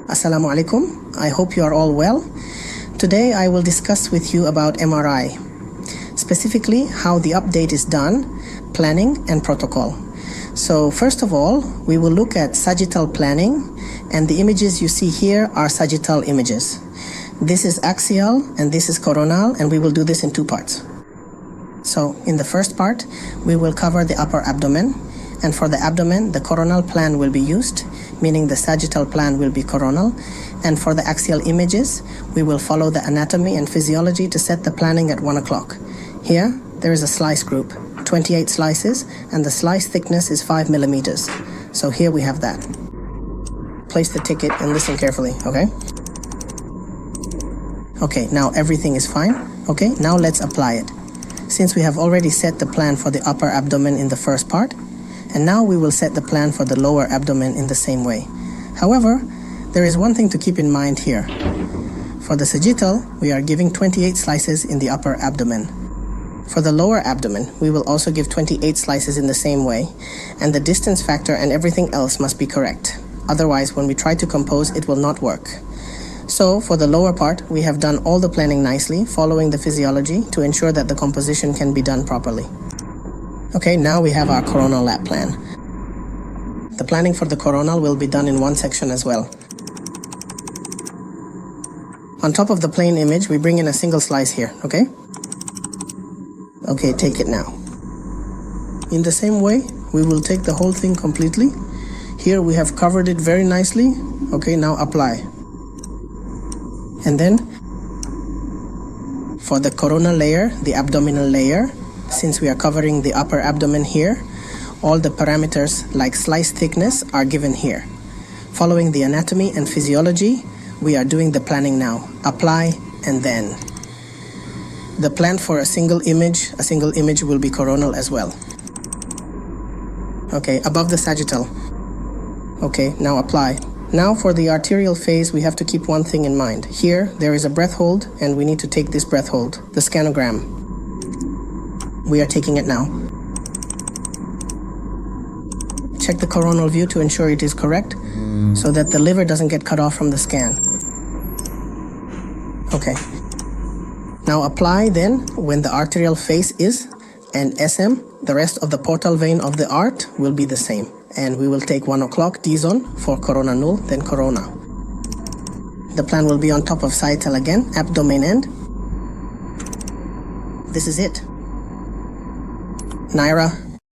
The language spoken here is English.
Assalamu alaikum. I hope you are all well. Today I will discuss with you about MRI, specifically how the update is done, planning and protocol. So first of all, we will look at sagittal planning, and the images you see here are sagittal images. This is axial and this is coronal, and we will do this in two parts. So in the first part, we will cover the upper abdomen, and for the abdomen, the coronal plan will be used, meaning the sagittal plan will be coronal, and for the axial images, we will follow the anatomy and physiology to set the planning at 1 o'clock. Here, there is a slice group, 28 slices, and the slice thickness is 5 millimeters. So here we have that. Place the ticket and listen carefully, okay? Okay, now everything is fine. Okay, now let's apply it. Since we have already set the plan for the upper abdomen in the first part, and now we will set the plan for the lower abdomen in the same way. However, there is one thing to keep in mind here. For the sagittal, we are giving 28 slices in the upper abdomen. For the lower abdomen, we will also give 28 slices in the same way, and the distance factor and everything else must be correct. Otherwise, when we try to compose, it will not work. So, for the lower part, we have done all the planning nicely, following the physiology to ensure that the composition can be done properly. Okay, now we have our coronal lap plan. The planning for the coronal will be done in one section as well. On top of the plain image, we bring in a single slice here, okay? Okay, take it now. In the same way, we will take the whole thing completely. Here we have covered it very nicely. Okay, now apply. And then, for the coronal layer, the abdominal layer, since we are covering the upper abdomen here, all the parameters like slice thickness are given here. Following the anatomy and physiology, we are doing the planning now. Apply and then. The plan for a single image will be coronal as well. Okay, above the sagittal. Okay, now apply. Now for the arterial phase, we have to keep one thing in mind. Here, there is a breath hold, and we need to take this breath hold, the scanogram. We are taking it now. Check the coronal view to ensure it is correct, so that the liver doesn't get cut off from the scan. Okay. Now apply then when the arterial face is, and SM, the rest of the portal vein of the art will be the same. And we will take 1 o'clock D-zone for corona null, then corona. The plan will be on top of sagittal again, abdomen end. This is it. Naira,